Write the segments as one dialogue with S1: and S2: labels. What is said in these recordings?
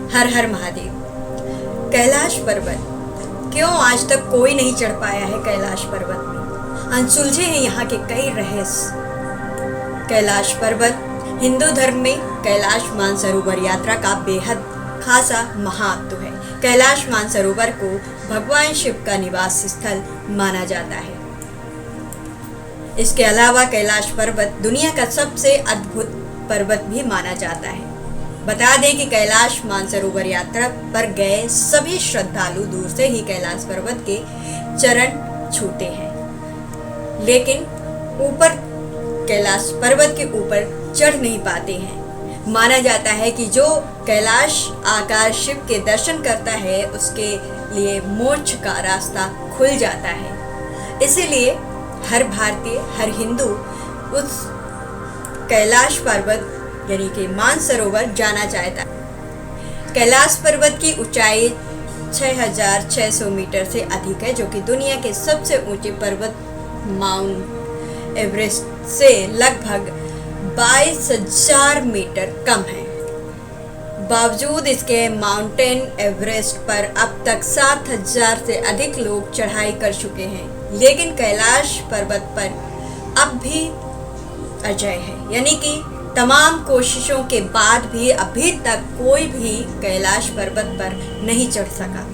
S1: हर हर महादेव। कैलाश पर्वत, क्यों आज तक कोई नहीं चढ़ पाया है कैलाश पर्वत में? अनसुलझे हैं यहाँ के कई रहस्य। कैलाश पर्वत हिंदू धर्म में कैलाश मानसरोवर यात्रा का बेहद खासा महत्व है। कैलाश मानसरोवर को भगवान शिव का निवास स्थल माना जाता है। इसके अलावा कैलाश पर्वत दुनिया का सबसे अद्भुत पर्वत भी माना जाता है। बता दें कि कैलाश मानसरोवर यात्रा पर गए सभी श्रद्धालु दूर से ही कैलाश पर्वत के चरण छूते हैं, लेकिन ऊपर कैलाश पर्वत के ऊपर चढ़ नहीं पाते हैं। माना जाता है कि जो कैलाश आकार शिव के दर्शन करता है उसके लिए मोक्ष का रास्ता खुल जाता है। इसीलिए हर भारतीय, हर हिंदू उस कैलाश पर्वत यानी कि मानसरोवर जाना चाहता है। कैलाश पर्वत की ऊंचाई 6,600 मीटर से अधिक है, जो कि दुनिया के सबसे ऊंचे पर्वत माउंट एवरेस्ट से लगभग 22,000 मीटर कम है। बावजूद इसके माउंटेन एवरेस्ट पर अब तक 7,000 से अधिक लोग चढ़ाई कर चुके हैं, लेकिन कैलाश पर्वत पर अब भी अजय है, यानी कि तमाम कोशिशों के बाद भी अभी तक कोई भी कैलाश पर्वत पर नहीं चढ़ सका।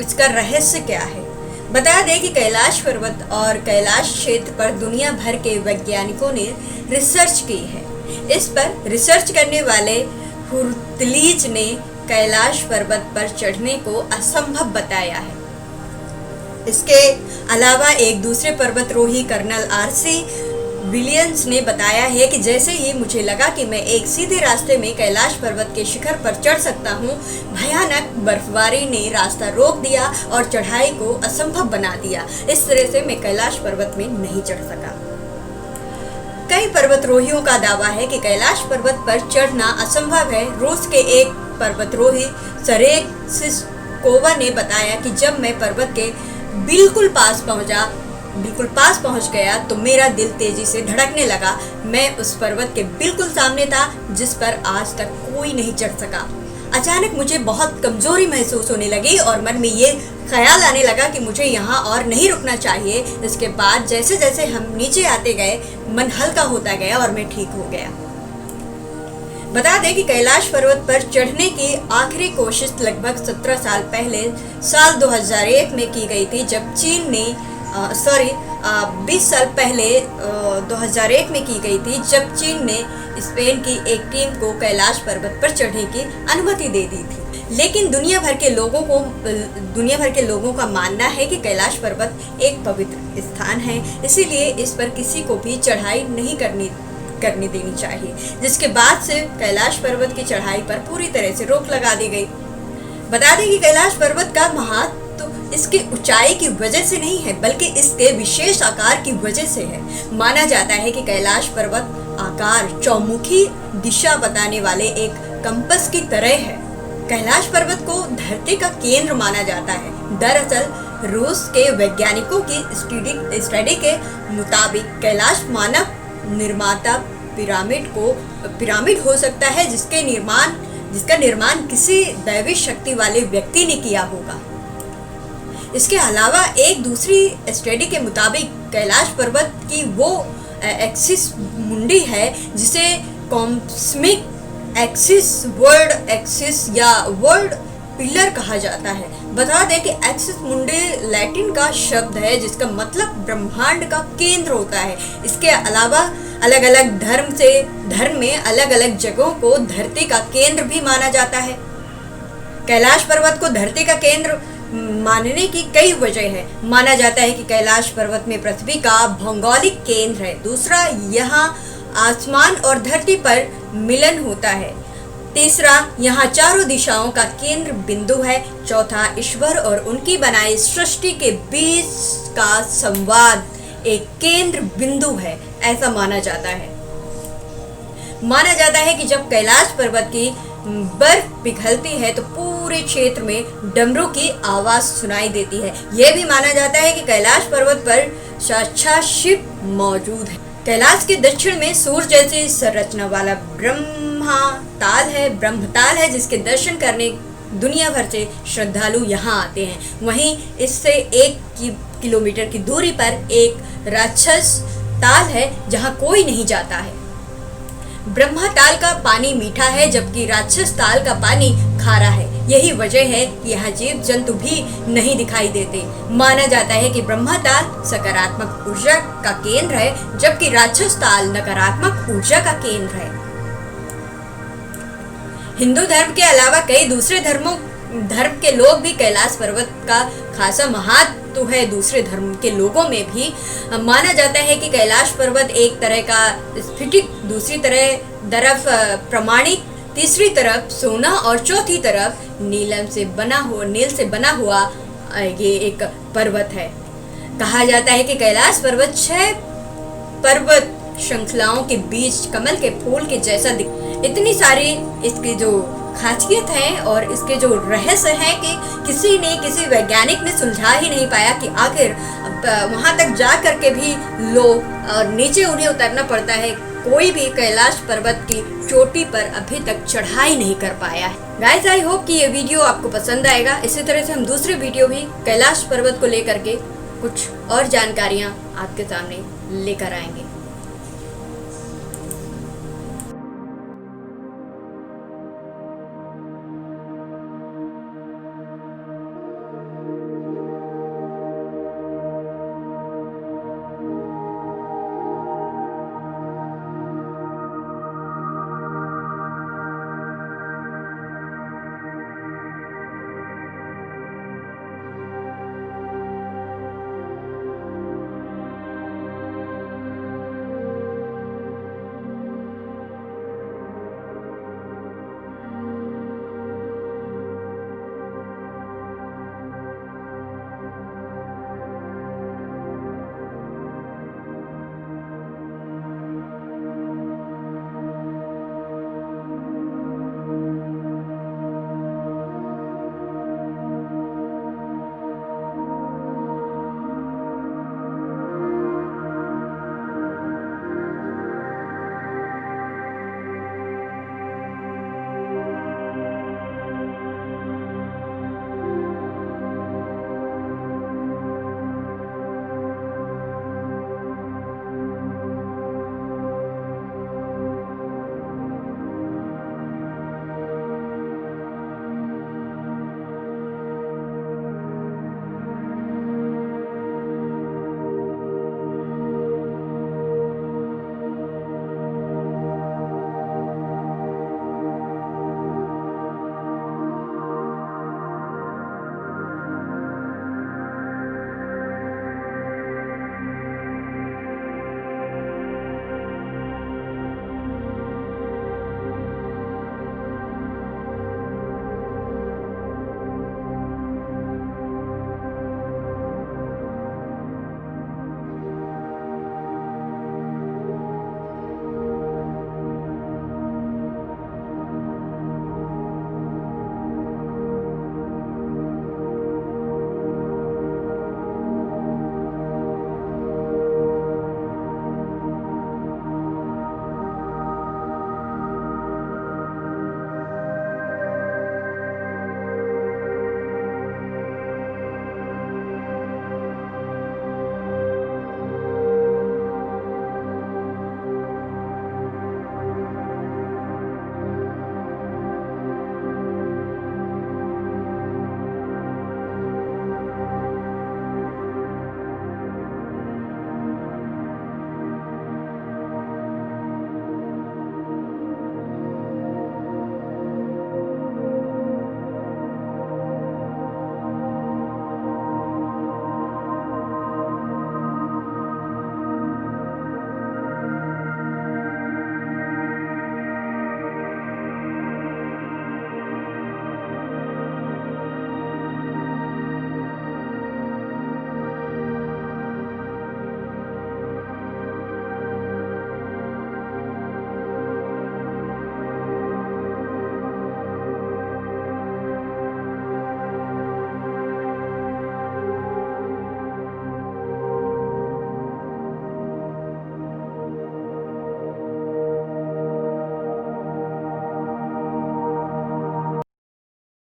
S1: इसका रहस्य क्या है? बता दें कि कैलाश पर्वत और कैलाश क्षेत्र पर दुनिया भर के वैज्ञानिकों ने रिसर्च की है। इस पर रिसर्च करने वाले हुर्तलीज ने कैलाश पर्वत पर चढ़ने को असंभव बताया है। इसके अलावा एक दूसरे पर्वतरोही कर्नल आरसी विलियम्स ने बताया है कि जैसे ही मुझे लगा कि मैं एक सीधे रास्ते में कैलाश पर्वत के शिखर पर चढ़ सकता हूँ, भयानक बर्फबारी ने रास्ता रोक दिया और चढ़ाई को असंभव बना दिया। इस तरह से मैं कैलाश पर्वत में नहीं चढ़ सका। कई पर्वतरोहियों का दावा है कि कैलाश पर्वत पर चढ़ना असंभव है। रूस के एक पर्वतरोही सरेग सिस्कोवा ने बताया कि जब मैं पर्वत के बिल्कुल पास पहुंच गया तो मेरा दिल तेजी से धड़कने लगा। मैं उस पर्वत के बिल्कुल सामने था जिस पर आज तक कोई नहीं चढ़ सका। अचानक मुझे बहुत कमजोरी महसूस होने लगी और मन में ये ख्याल आने लगा कि मुझे यहाँ और नहीं रुकना चाहिए। इसके बाद जैसे जैसे हम नीचे आते गए, मन हल्का होता गया और मैं ठीक हो गया। बता दें कि कैलाश पर्वत पर चढ़ने की आखिरी कोशिश लगभग 17 साल पहले साल 2001 में की गई थी, जब चीन ने 20 साल पहले 2001 में की गई थी, जब चीन ने स्पेन की एक टीम को कैलाश पर्वत पर चढ़ने की अनुमति दे दी थी। लेकिन दुनिया भर के लोगों का मानना है कि कैलाश पर्वत एक पवित्र स्थान है, इसीलिए इस पर किसी को भी चढ़ाई नहीं करनी देनी चाहिए, जिसके बाद से कैलाश पर्वत की चढ़ाई पर पूरी तरह से रोक लगा दी गई। बता दें कि कैलाश पर्वत का महत्व इसकी ऊंचाई की वजह से नहीं है, बल्कि इसके विशेष आकार की वजह से है। माना जाता है कि कैलाश पर्वत आकार चौमुखी दिशा बताने वाले एक कंपास की तरह है। कैलाश पर्वत को धरती का केंद्र माना जाता है। दरअसल रूस के वैज्ञानिकों की स्टडी के मुताबिक कैलाश मानव निर्माता पिरामिड हो सकता है, जिसका निर्माण किसी दैवी शक्ति वाले व्यक्ति ने किया होगा। इसके अलावा एक दूसरी स्टडी के मुताबिक कैलाश पर्वत की वो एक्सिस मुंडी है जिसे कॉस्मिक एक्सिस, वर्ल्ड एक्सिस या वर्ल्ड पिलर कहा जाता है। बता दें कि एक्सिस मुंडी लैटिन का शब्द है जिसका मतलब ब्रह्मांड का केंद्र होता है। इसके अलावा अलग अलग धर्म में अलग अलग जगहों को धरती का केंद्र भी माना जाता है। कैलाश पर्वत को धरती का केंद्र मानने की कई वजह है। माना जाता है कि कैलाश पर्वत में पृथ्वी का भौगोलिक केंद्र है। दूसरा, यहाँ आसमान और धरती पर मिलन होता है। तीसरा, यहाँ चारों दिशाओं का केंद्र बिंदु है। चौथा, ईश्वर और उनकी बनाई सृष्टि के बीच का संवाद एक केंद्र बिंदु है, ऐसा माना जाता है। माना जाता है कि जब कैलाश पर्वत की बर्फ पिघलती है तो पूरे क्षेत्र में डमरू की आवाज सुनाई देती है। यह भी माना जाता है कि कैलाश पर्वत पर साक्षात शिव मौजूद है। कैलाश के दक्षिण में सूर्य जैसी संरचना वाला ब्रह्म ब्रह्मा ताल है, ब्रह्मताल है, जिसके दर्शन करने दुनिया भर से श्रद्धालु यहाँ आते हैं। वहीं इससे 1 किलोमीटर की दूरी पर एक राक्षस ताल है जहाँ कोई नहीं जाता है। ब्रह्मा ताल का पानी मीठा है जबकि राक्षस ताल का पानी खारा है। यही वजह है कि यहाँ जीव जंतु भी नहीं दिखाई देते। माना जाता है कि ब्रह्मा ताल सकारात्मक ऊर्जा का केंद्र है जबकि राक्षस ताल नकारात्मक ऊर्जा का केंद्र है। हिंदू धर्म के अलावा कई दूसरे धर्म के लोग भी कैलाश पर्वत का खासा महत्व है। दूसरे धर्म के लोगों में भी माना जाता है कि कैलाश पर्वत एक तरह का स्फटिक, दूसरी तरफ प्रमाणिक, तीसरी तरफ सोना और चौथी तरफ नील से बना हुआ ये एक पर्वत है। कहा जाता है कि कैलाश पर्वत 6 पर्वत श्रृंखलाओं के बीच कमल के फूल के जैसा इतनी सारी इसकी जो खासियत है और इसके जो रहस्य है कि किसी वैज्ञानिक ने सुलझा ही नहीं पाया कि आखिर वहां तक जा करके भी लोग और नीचे उन्हें उतरना पड़ता है। कोई भी कैलाश पर्वत की चोटी पर अभी तक चढ़ाई नहीं कर पाया है। गाइस, आई होप कि ये वीडियो आपको पसंद आएगा। इसी तरह से हम दूसरे वीडियो भी कैलाश पर्वत को लेकर के कुछ और जानकारियां आपके सामने लेकर आएंगे।